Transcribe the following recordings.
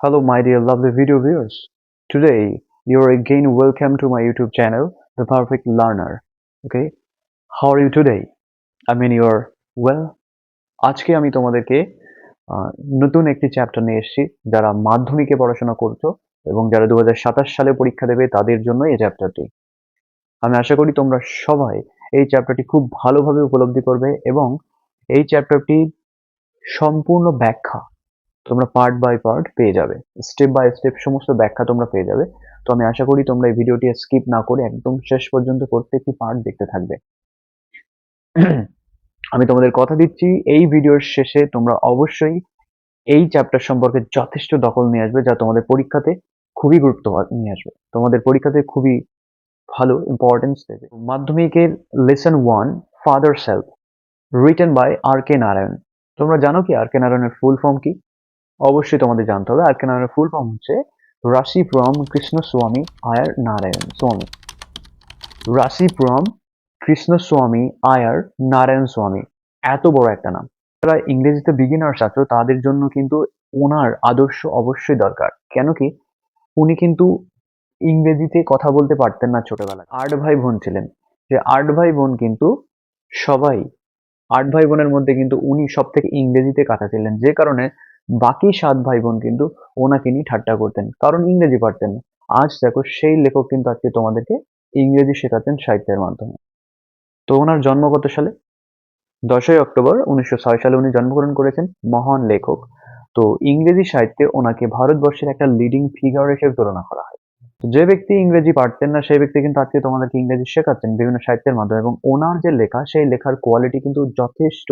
Hello, my dear lovely video viewers. Today, you're again welcome to my YouTube channel, The Perfect Learner. Okay, how are you today? I mean, you're well. আজকে আমি তোমাদেরকে আহ, নতুন একটি chapter নিয়ে এসেছি যারা মাধ্যমিকে পড়াশোনা করছো এবং যারা 2027 সালে পরীক্ষা দেবে তাদের জন্য এই চ্যাপ্টারটি। আমি আশা করি তোমরা সবাই এই চ্যাপ্টারটি খুব ভালোভাবে উপলব্ধি করবে এবং এই চ্যাপ্টারটি সম্পূর্ণ ব্যাখ্যা তোমরা পার্ট বাই পার্ট পেয়ে যাবে, স্টেপ বাই স্টেপ সমস্ত ব্যাখ্যা তোমরা পেয়ে যাবে। তো আমি আশা করি তোমরা এই ভিডিওটি স্কিপ না করে একদম শেষ পর্যন্ত প্রত্যেকটি পার্ট দেখতে থাকবে। আমি তোমাদের কথা দিচ্ছি, এই ভিডিওর শেষে তোমরা অবশ্যই এই চ্যাপ্টার সম্পর্কে যথেষ্ট দখল নিয়ে আসবে, যা তোমাদের পরীক্ষাতে খুবই গুরুত্ব নিয়ে আসবে, তোমাদের পরীক্ষাতে খুবই ভালো ইম্পর্টেন্স দেবে। মাধ্যমিকের lesson 1, father self, written by R K Narayan. তোমরা জানো কি আর কে নারায়ণের ফুল ফর্ম কি? অবশ্যই তোমাদের জানতে হবে। আর কে নারায়ণের ফুল ফর্ম হচ্ছে রাশিপুরম কৃষ্ণস্বামী আয়ার নারায়ণ স্বামী। রাশিপুরম কৃষ্ণস্বামী আয়ার নারায়ণ স্বামী, এত বড় একটা নাম। যারা ইংরেজিতে বিগিনার্স আছো তাদের জন্য কিন্তু ওনার আদর্শ অবশ্যই দরকার। কেন কি, উনি কিন্তু ইংরেজিতে কথা বলতে পারতেন না ছোটবেলায়। 8 ভাই বোন ছিলেন। যে 8 ভাই বোন কিন্তু সবাই 8 ভাই বোনের মধ্যে কিন্তু উনি সব থেকে ইংরেজিতে কাঁচা ছিলেন, যে কারণে বাকি 7 ভাই বোন কিন্তু ওনাকে নিয়ে ঠাট্টা করতেন, কারণ ইংরেজি পারতেন না। আজ দেখো সেই লেখক কিন্তু আজকে তোমাদেরকে ইংরেজি শেখাচ্ছেন সাহিত্যের মাধ্যমে। তো ওনার জন্ম কত সালে? 10ই অক্টোবর 1906 সালে উনি জন্মগ্রহণ করেছেন। মহান লেখক। তো ইংরেজি সাহিত্যে ওনাকে ভারতবর্ষের একটা লিডিং ফিগার হিসেবে তুলনা করা হয়। যে ব্যক্তি ইংরেজি পারতেন না সেই ব্যক্তি কিন্তু আজকে তোমাদেরকে ইংরেজি শেখাচ্ছেন বিভিন্ন সাহিত্যের মাধ্যমে, এবং ওনার যে লেখা সেই লেখার কোয়ালিটি কিন্তু যথেষ্ট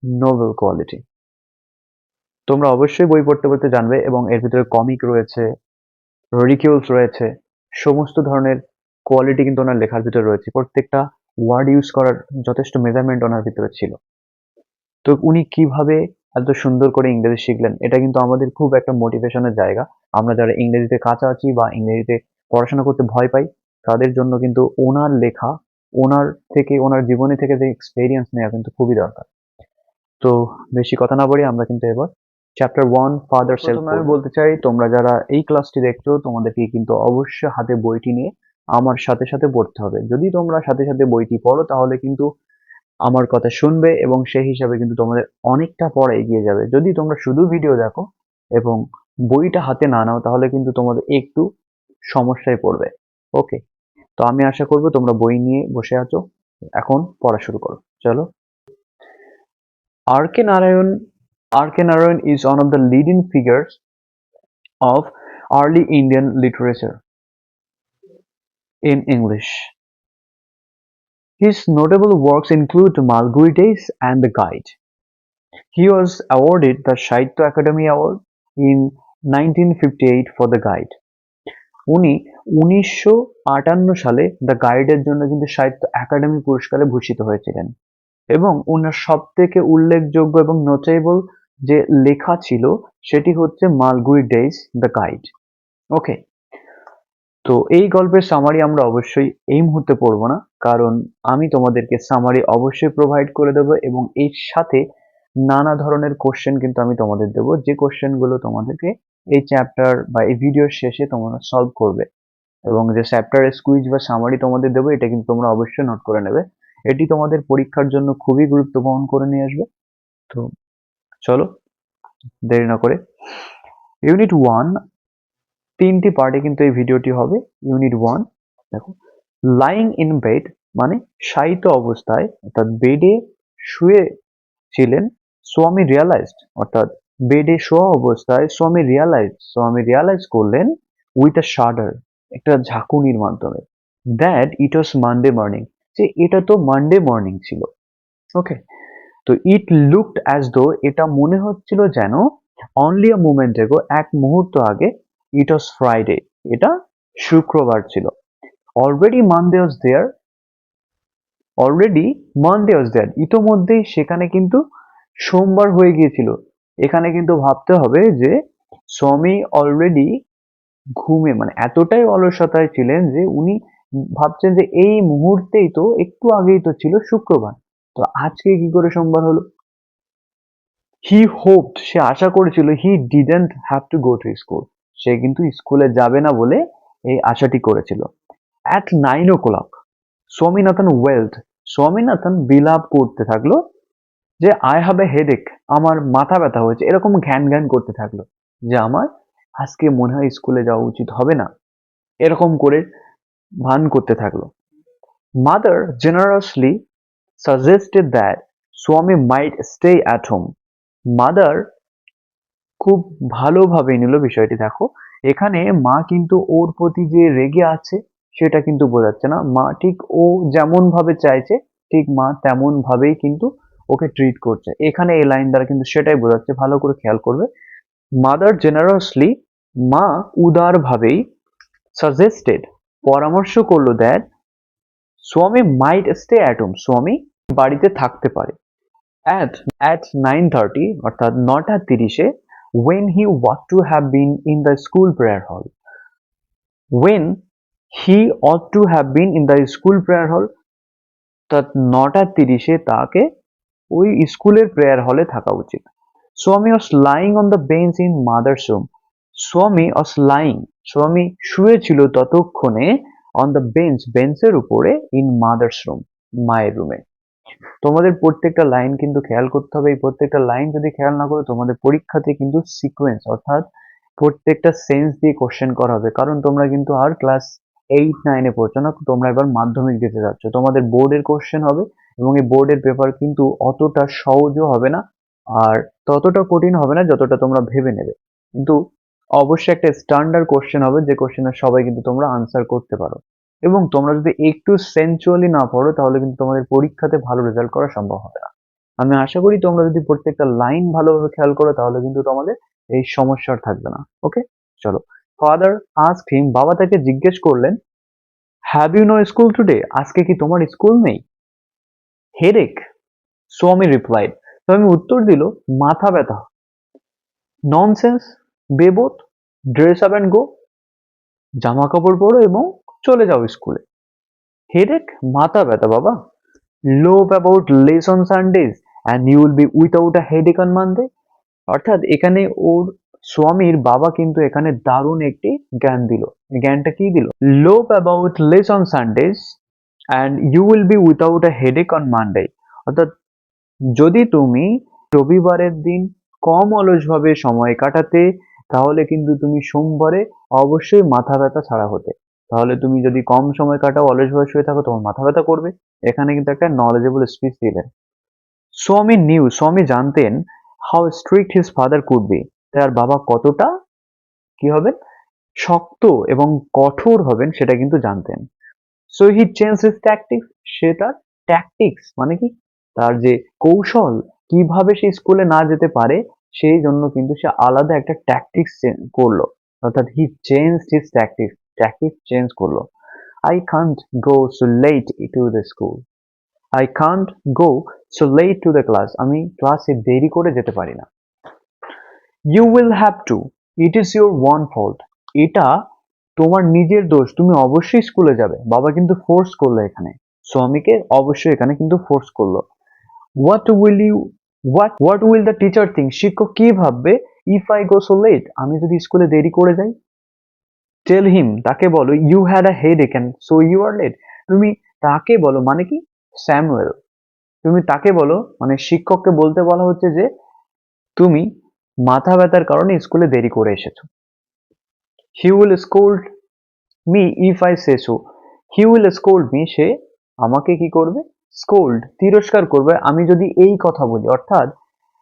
নোবেল কোয়ালিটি। তোমরা অবশ্যই বই পড়তে পড়তে জানবে, এবং এর ভিতরে কমিক রয়েছে, রিডিকিউলস রয়েছে, সমস্ত ধরনের কোয়ালিটি কিন্তু ওনার লেখার ভিতরে রয়েছে। প্রত্যেকটা ওয়ার্ড ইউজ করার যথেষ্ট মেজারমেন্ট ওনার ভিতরে ছিল। তো উনি কিভাবে এত সুন্দর করে ইংরেজি শিখলেন, এটা কিন্তু আমাদের খুব একটা মোটিভেশনের জায়গা। আমরা যারা ইংরেজিতে কাঁচা আছি বা ইংরেজিতে পড়াশোনা করতে ভয় পাই, তাদের জন্য কিন্তু ওনার লেখা, ওনার থেকে, ওনার জীবনী থেকে যে এক্সপেরিয়েন্স নেওয়া কিন্তু খুবই দরকার। তো বেশি কথা না বলি, আমরা কিন্তু এবার চ্যাপ্টার 1, ফাদার সেলফ। আমি বলতে চাই, তোমরা যারা এই ক্লাসটি দেখছো তোমাদেরকে কিন্তু অবশ্যই হাতে বইটি নিয়ে আমার সাথে সাথে পড়তে হবে। যদি তোমরা সাথে সাথে বইটি পড়ো তাহলে কিন্তু আমার কথা শুনবে এবং সেই হিসাবে কিন্তু তোমাদের অনেকটা পড়া এগিয়ে যাবে। যদি তোমরা শুধু ভিডিও দেখো এবং বইটা হাতে না নাও তাহলে কিন্তু তোমাদের একটু সমস্যায় পড়বে। ওকে, তো আমি আশা করব তোমরা বই নিয়ে বসে আছো, এখন পড়া শুরু করো। চলো। R.K. Narayan is one of the leading figures of early Indian literature in English. His notable works include Malgui Days and The Guide. He was awarded the Sahitya Academy Award in 1958 for The Guide. উনি 1958 সালে the গাইডের জন্য কিন্তু সাহিত্য academy পুরস্কারে ভূষিত হয়েছিলেন, এবং ওনার সবথেকে উল্লেখযোগ্য এবং নোটেবল যে লেখা ছিল সেটি হচ্ছে মালগুই ডেইজ দ্য গাইড। ওকে, তো এই গল্পের সামারি আমরা অবশ্যই এই মুহূর্তে পড়বো না, কারণ আমি তোমাদেরকে সামারি অবশ্যই প্রোভাইড করে দেবো, এবং এর সাথে নানা ধরনের কোশ্চেন কিন্তু আমি তোমাদের দেবো, যে কোশ্চেনগুলো তোমাদেরকে এই চ্যাপ্টার বা এই ভিডিওর শেষে তোমরা সলভ করবে। এবং যে চ্যাপ্টারের স্কুইজ বা সামারি তোমাদের দেবো এটা কিন্তু তোমরা অবশ্যই নোট করে নেবে। এটি তোমাদের পরীক্ষার জন্য খুবই গুরুত্ব বহন করে নিয়ে আসবে। তো চলো দেরি না করে, ইউনিট 1 তিনটি পার্টে কিন্তু এই ভিডিওটি হবে। ইউনিট 1 দেখো, লাইং ইন বেড মানে শায়িত অবস্থায়, অর্থাৎ বেডে শুয়ে ছিলেন স্বামী রিয়ালাইজড, অর্থাৎ বেডে শোয়া অবস্থায় স্বামী রিয়ালাইজ করলেন উইথ আ শাডার, একটা ঝাঁকুনির মাধ্যমে, that it was Monday morning, যে এটা তো মানডে মর্নিং ছিল। ওকে, তো ইট লুকড অ্যাজ দো, এটা মনে হচ্ছিল যেন অনলি আ মুমেন্ট এগো, এক মুহূর্ত আগে, ইট ওয়াজ ফ্রাইডে, এটা শুক্রবার ছিল। অলরেডি মানডে ওয়াজ দেয়ার, ইতোমধ্যেই সেখানে কিন্তু সোমবার হয়ে গিয়েছিল। এখানে কিন্তু ভাবতে হবে যে স্বামী অলরেডি ঘুমে, মানে এতটাই অলসতায় ছিলেন যে উনি ভাবছেন যে এই মুহূর্তেই তো, একটু আগেই তো ছিল শুক্রবার, তো আজকে কি করে সোমবার হলো। হি হোপড, সে আশা করেছিল, he didn't have to go to school, সে কিন্তু স্কুলে যাবে না বলে এই আশাটি করেছিল। অ্যাট 9 o'clock স্বামীনাথন ওয়েলড, স্বামীনাথন বিলাপ করতে থাকলো যে আই হ্যাভ এ হেডেক, আমার মাথা ব্যথা হয়েছে, এরকম ঘ্যান ঘ্যান করতে থাকলো যে আমার আজকে মনে হয় স্কুলে যাওয়া উচিত হবে না, এরকম করে ভান করতে থাকলো। মাদার জেনারাসলি সাজেস্টেড দ্যাট স্বামী might stay at home. Mother খুব ভালোভাবে নিল বিষয়টি। দেখো এখানে মা কিন্তু ওর প্রতি যে রেগে আছে সেটা কিন্তু বোঝাচ্ছে না, মা ঠিক ও যেমন ভাবে চাইছে ঠিক মা তেমন ভাবেই কিন্তু ওকে ট্রিট করছে, এখানে এই লাইন দ্বারা কিন্তু সেটাই বোঝাচ্ছে, ভালো করে খেয়াল করবে। মাদার জেনারাসলি, মা উদার ভাবেই, সাজেস্টেড পরামর্শ করলো দ্যাট স্বামী মাইট স্টে অ্যাট হোম, স্বামী বাড়িতে থাকতে পারে। At at 9:30 অর্থাৎ 9:30 when he ought to have been in the school prayer hall, when he ought to have been in the school prayer hall, অর্থাৎ 9:30 তাকে ওই স্কুলের প্রেয়ার হলে থাকা উচিত। স্বামী was lying on the bench in mother's room, স্বামী was lying, স্বামী শুয়েছিল ততক্ষণে on the bench, বেঞ্চের উপরে in mother's room, মায়ের রুমে। তোমাদের প্রত্যেকটা লাইন কিন্তু খেয়াল করতে হবে, এই প্রত্যেকটা লাইন যদি খেয়াল না করো তোমাদের পরীক্ষাতে কিন্তু সিকোয়েন্স অর্থাৎ প্রত্যেকটা সেন্স দিয়ে কোশ্চেন করা হবে, কারণ তোমরা কিন্তু আর ক্লাস 8-9-এ পড়ছো না, তোমরা এবার মাধ্যমিক দিতে যাচ্ছ, তোমাদের বোর্ডের কোশ্চেন হবে এবং এই বোর্ডের পেপার কিন্তু অতটা সহজও হবে না আর ততটা কঠিন হবে না যতটা তোমরা ভেবে নেবে, কিন্তু অবশ্যই একটা স্ট্যান্ডার্ড কোশ্চেন হবে যে কোশ্চেনের সবাই কিন্তু তোমরা আনসার করতে পারো। এবং তোমরা যদি একটু সেন্সুয়ালি না পড়ো তাহলে কিন্তু তোমাদের পরীক্ষাতে ভালো রেজাল্ট করা সম্ভব হবে না। আমি আশা করি তোমরা যদি প্রত্যেকটা লাইন ভালোভাবে খেয়াল করো তাহলে কিন্তু তোমাদের এই সমস্যা আর থাকবে না। ওকে, চলো। ফাদার আস্কড হিম, বাবা তাকে জিজ্ঞেস করলেন, have you no school today, আজকে কি তোমার স্কুল নেই? হেডেক, স্বামী রিপ্লাইড, স্বামী উত্তর দিল, মাথা ব্যথা। ননসেন্স, বেবোধ, ড্রেস আপ অ্যান্ড গো, জামা কাপড় পরো এবং চলে যাও স্কুলে। হেডেক, মাথা ব্যথা বাবা। Love about less on Sundays and you will be without a headache on Monday, অর্থাৎ এখানে ওর স্বামীর বাবা কিন্তু এখানে দারুণ একটি জ্ঞান দিল। জ্ঞানটা কি দিল? Love about less on Sundays and you will be without a headache on Monday, অর্থাৎ যদি তুমি রবিবারের দিন কম অলসভাবে সময় কাটাতে তাহলে কিন্তু তুমি সোমবারে অবশ্যই মাথা ব্যথা ছাড়া হতে। তাহলে তুমি যদি কম সময় কাটাও অলসভাবে শুয়ে থাকো তোমার মাথা ব্যথা করবে। এখানে কিন্তু একটা নলেজেবল স্পিচ দিলেন। স্বামী নিউ, স্বামী জানতেন how strict his father could be, তার বাবা কতটা কি হবেন শক্ত এবং কঠোর হবেন সেটা কিন্তু জানতেন। So he change his tactics, সে তার ট্যাকটিক্স মানে কি তার যে কৌশল কিভাবে সে স্কুলে না যেতে পারে সেই জন্য কিন্তু সে আলাদা একটা ট্যাকটিক্স করলো, অর্থাৎ he change his tactics, tactics change করলো। I can't go so late to the school, I can't go so late to the class, আমি ক্লাসে দেরি করে যেতে পারি না। You will have to, it is your own fault, এটা তোমার নিজের দোষ, তুমি অবশ্যই স্কুলে যাবে। বাবা কিন্তু ফোর্স করলো এখানে, স্বামীকে অবশ্যই এখানে কিন্তু ফোর্স করলো। What will you what will the teacher think, শিক্ষক কি ভাববে if I go so late, আমি যদি স্কুলে দেরি করে যাই। টেল হিম, তাকে বলো, you had a headache and so you are late, তুমি তাকে বলো মানে কি স্যামুয়েল, তুমি তাকে বলো মানে শিক্ষককে বলতে বলা হচ্ছে যে তুমি মাথা ব্যথার কারণে স্কুলে দেরি করে এসেছো। He will scold me if I say so, he will scold me, সে আমাকে কি করবে স্কোল্ড তিরস্কার করবে আমি যদি এই কথা বলি, অর্থাৎ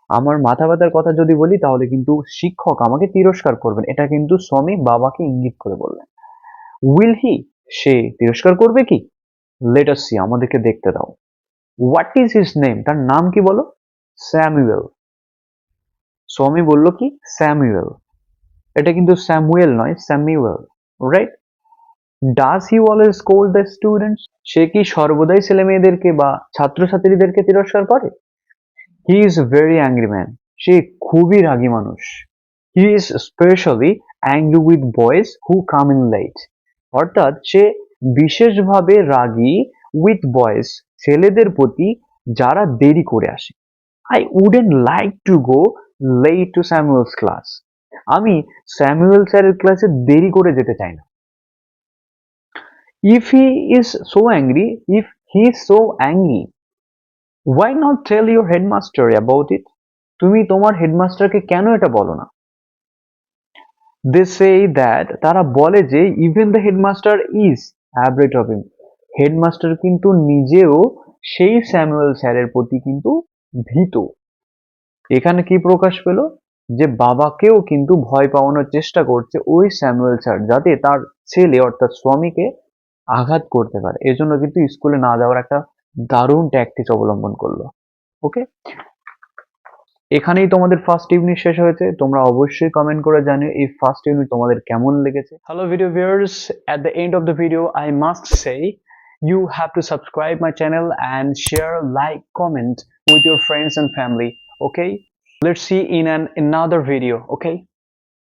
আমার মাথা ব্যথার কথা যদি বলি তাহলে কিন্তু শিক্ষক আমাকে তিরস্কার করবেন, এটা কিন্তু স্বামী বাবাকে ইঙ্গিত করে বললেন। উইল হি, সে তিরস্কার করবে কি? লেট আস সি, আমাদেরকে দেখতে দাও। হোয়াট ইজ হিজ নেম, তার নাম কি বলো? স্যামুয়েল। স্বামী বলল কি স্যামুয়েল, এটা কিন্তু স্যামুয়েল নয় Samuel, right? Does he always scold the students, সে কি সর্বদাই ছেলে মেয়েদেরকে বা ছাত্রছাত্রীদেরকে তিরস্কার করে? He is very angry man, সে খুবই রাগী মানুষ। He is specially angry with boys who come in late, অর্থাৎ সে বিশেষভাবে রাগী উইথ বয়েজ, ছেলেদের প্রতি যারা দেরি করে আসে। I wouldn't like to go late to Samuel's class. আমি স্যামুয়েল স্যারের ক্লাসে দেরি করে যেতে চাই না। If he is so angry, if he is so angry, why not tell your headmaster about it? তুমি তোমার হেডমাস্টারকে কেন এটা বলো না? They say that তারা বলে যে even the headmaster is afraid of him. Headmaster কিন্তু নিজেও সেই স্যামুয়েল স্যারের প্রতি কিন্তু ভীত। এখানে কি প্রকাশ পেল যে বাবাকেও কিন্তু ভয় পাওয়ানোর চেষ্টা করছে ওই স্যামুয়েল স্যার, যাতে তার ছেলে অর্থাৎ স্বামীকে আঘাত করতে পারে। এজন্য কিন্তু স্কুলে না যাওয়ার একটা দারুণ ট্যাকটিক্স অবলম্বন করলো। ওকে, এখানেই তোমাদের ফার্স্ট ইউনিট শেষ হয়েছে। তোমরা অবশ্যই কমেন্ট করে জানিও এই ফার্স্ট ইউনিট তোমাদের কেমন লেগেছে। Hello video viewers, at the end of the video I must say you have to subscribe my channel and share, like, comment with your friends and family. Okay, let's see in another video. Okay.